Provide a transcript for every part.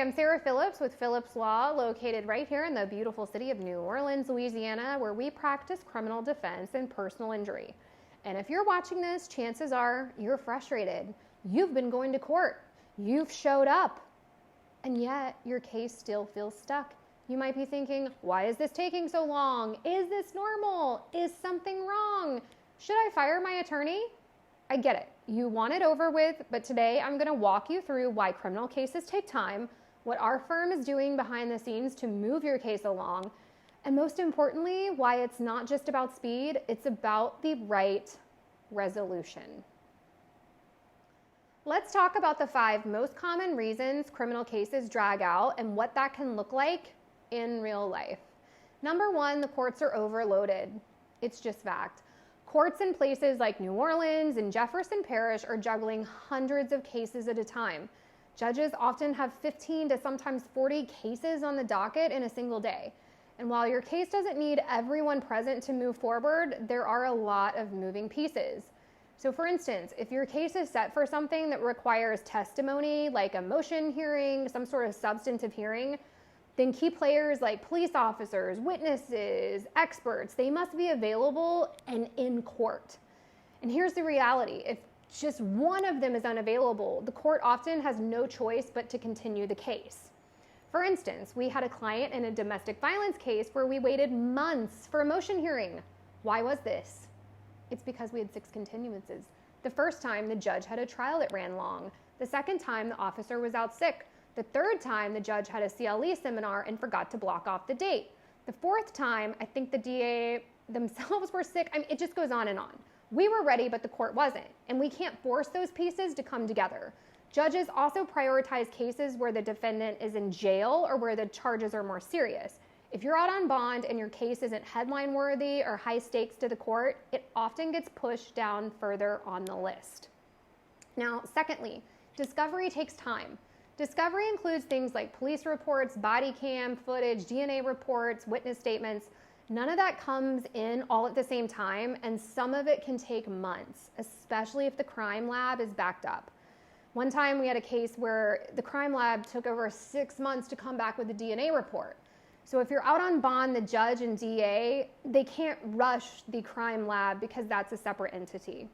I'm Sarah Phillips with Phillips Law, located right here in the beautiful city of New Orleans, Louisiana, where we practice criminal defense and personal injury. And if you're watching this, chances are you're frustrated. You've been going to court. You've showed up. And yet your case still feels stuck. You might be thinking, why is this taking so long? Is this normal? Is something wrong? Should I fire my attorney? I get it. You want it over with, but today I'm going to walk you through why criminal cases take time, what our firm is doing behind the scenes to move your case along, and most importantly, why it's not just about speed, it's about the right resolution. Let's talk about the 5 most common reasons criminal cases drag out and what that can look like in real life. Number 1, the courts are overloaded. It's just fact. Courts in places like New Orleans and Jefferson Parish are juggling hundreds of cases at a time. Judges often have 15 to sometimes 40 cases on the docket in a single day. And while your case doesn't need everyone present to move forward, there are a lot of moving pieces. So for instance, if your case is set for something that requires testimony, like a motion hearing, some sort of substantive hearing, then key players like police officers, witnesses, experts, they must be available and in court. And here's the reality. If just one of them is unavailable, the court often has no choice but to continue the case. For instance, we had a client in a domestic violence case where we waited months for a motion hearing. Why was this? It's because we had 6 continuances. The first time, the judge had a trial that ran long. The second time, the officer was out sick. The third time, the judge had a CLE seminar and forgot to block off the date. The fourth time, I think the DA themselves were sick. I mean, it just goes on and on. We were ready, but the court wasn't. And we can't force those pieces to come together. Judges also prioritize cases where the defendant is in jail or where the charges are more serious. If you're out on bond and your case isn't headline worthy or high stakes to the court, it often gets pushed down further on the list. Now, secondly, discovery takes time. Discovery includes things like police reports, body cam footage, DNA reports, witness statements. None of that comes in all at the same time, and some of it can take months, especially if the crime lab is backed up. One time we had a case where the crime lab took over 6 months to come back with a DNA report. So if you're out on bond, the judge and DA, they can't rush the crime lab because that's a separate entity.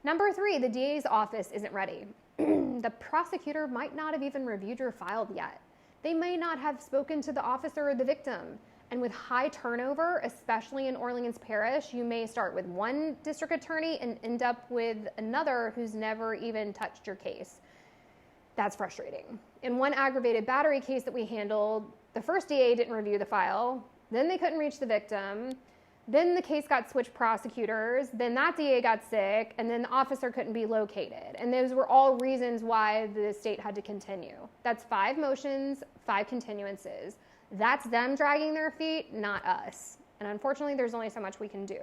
Number 3, the DA's office isn't ready. The prosecutor might not have even reviewed your file yet. They may not have spoken to the officer or the victim. And with high turnover, especially in Orleans Parish, you may start with one district attorney and end up with another who's never even touched your case. That's frustrating. In one aggravated battery case that we handled, the first DA didn't review the file, then they couldn't reach the victim, then the case got switched prosecutors, then that DA got sick, and then the officer couldn't be located. And those were all reasons why the state had to continue. That's 5 motions, 5 continuances. That's them dragging their feet, not us. And unfortunately, there's only so much we can do.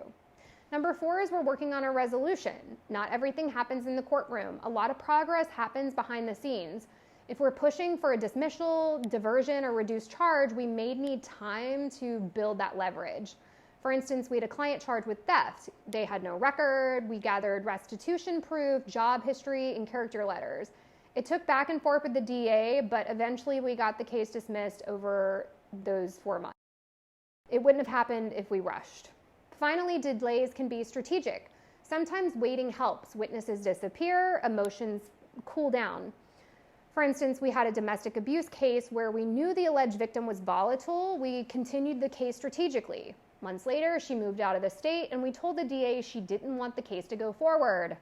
Number 4 is we're working on a resolution. Not everything happens in the courtroom. A lot of progress happens behind the scenes. If we're pushing for a dismissal, diversion, or reduced charge, we may need time to build that leverage. For instance, we had a client charged with theft. They had no record. We gathered restitution proof, job history, and character letters. It took back and forth with the DA, but eventually we got the case dismissed over those 4 months. It wouldn't have happened if we rushed. Finally, delays can be strategic. Sometimes waiting helps. Witnesses disappear, emotions cool down. For instance, we had a domestic abuse case where we knew the alleged victim was volatile. We continued the case strategically. Months later, she moved out of the state, and we told the DA she didn't want the case to go forward.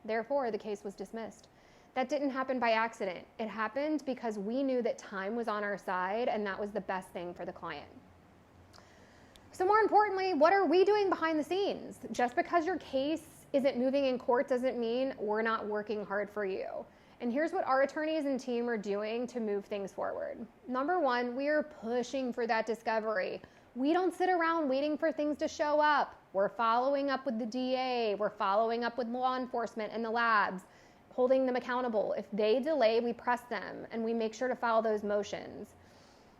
Therefore, the case was dismissed. That didn't happen by accident. It happened because we knew that time was on our side, and that was the best thing for the client. So more importantly, what are we doing behind the scenes? Just because your case isn't moving in court doesn't mean we're not working hard for you. And here's what our attorneys and team are doing to move things forward. Number 1, we are pushing for that discovery. We don't sit around waiting for things to show up. We're following up with the DA. We're following up with law enforcement and the labs, holding them accountable. If they delay, we press them, and we make sure to file those motions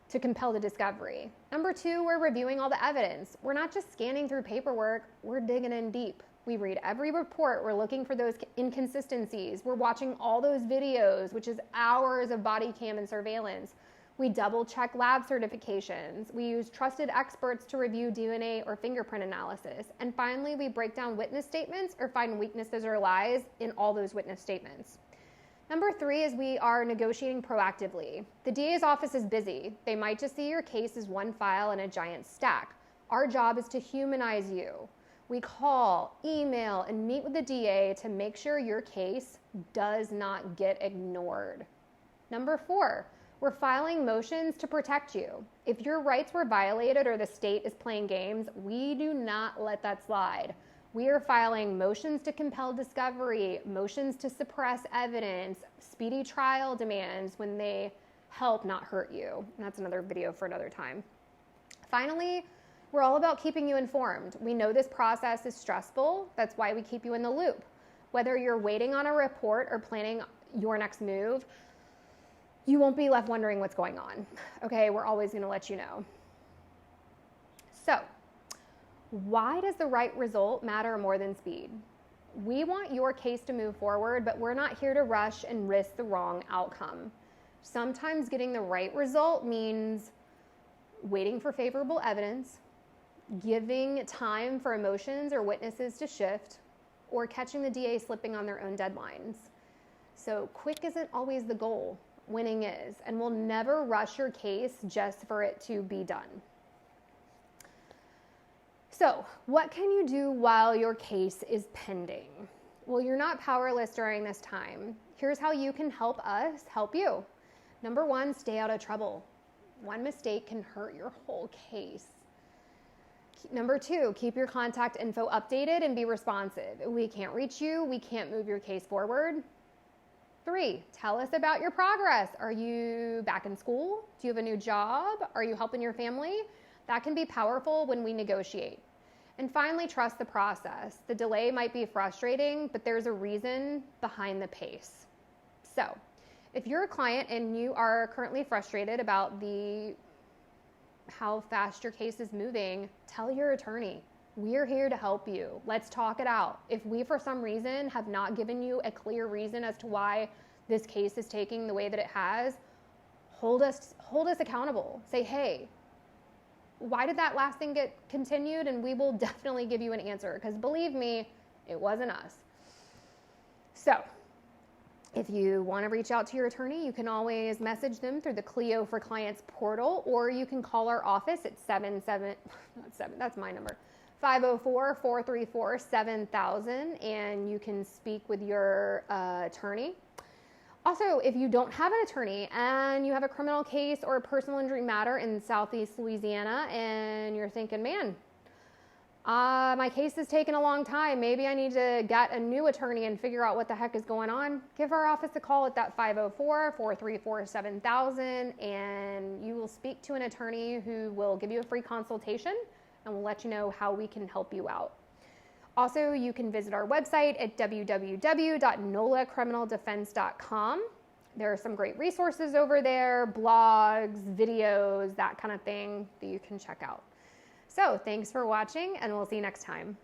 to compel the discovery. Number 2, we're reviewing all the evidence. We're not just scanning through paperwork. We're digging in deep. We read every report. We're looking for those inconsistencies. We're watching all those videos, which is hours of body cam and surveillance. We double check lab certifications. We use trusted experts to review DNA or fingerprint analysis. And finally, we break down witness statements or find weaknesses or lies in all those witness statements. Number 3 is we are negotiating proactively. The DA's office is busy. They might just see your case as one file in a giant stack. Our job is to humanize you. We call, email, and meet with the DA to make sure your case does not get ignored. Number 4, we're filing motions to protect you. If your rights were violated or the state is playing games, we do not let that slide. We are filing motions to compel discovery, motions to suppress evidence, speedy trial demands when they help, not hurt you. And that's another video for another time. Finally, we're all about keeping you informed. We know this process is stressful. That's why we keep you in the loop. Whether you're waiting on a report or planning your next move, you won't be left wondering what's going on. Okay, we're always going to let you know. So, why does the right result matter more than speed? We want your case to move forward, but we're not here to rush and risk the wrong outcome. Sometimes getting the right result means waiting for favorable evidence, giving time for emotions or witnesses to shift, or catching the DA slipping on their own deadlines. So quick isn't always the goal, winning is, and we'll never rush your case just for it to be done. So what can you do while your case is pending? Well, you're not powerless during this time. Here's how you can help us help you. Number 1, stay out of trouble. One mistake can hurt your whole case. Number 2, keep your contact info updated and be responsive. If we can't reach you, we can't move your case forward. 3, tell us about your progress. Are you back in school? Do you have a new job? Are you helping your family? That can be powerful when we negotiate. And finally, trust the process. The delay might be frustrating, but there's a reason behind the pace. So, if you're a client and you are currently frustrated about how fast your case is moving, tell your attorney. We're here to help you. Let's talk it out. If we, for some reason, have not given you a clear reason as to why this case is taking the way that it has, hold us accountable. Say, hey, why did that last thing get continued? And we will definitely give you an answer, because believe me, it wasn't us. So if you want to reach out to your attorney, you can always message them through the Clio for Clients portal, or you can call our office at 504-434-7000, and you can speak with your attorney. Also, if you don't have an attorney and you have a criminal case or a personal injury matter in Southeast Louisiana and you're thinking, man, my case has taken a long time. Maybe I need to get a new attorney and figure out what the heck is going on. Give our office a call at that 504-434-7000, and you will speak to an attorney who will give you a free consultation and will let you know how we can help you out. Also, you can visit our website at www.nolacriminaldefense.com. There are some great resources over there, blogs, videos, that kind of thing that you can check out. So thanks for watching, and we'll see you next time.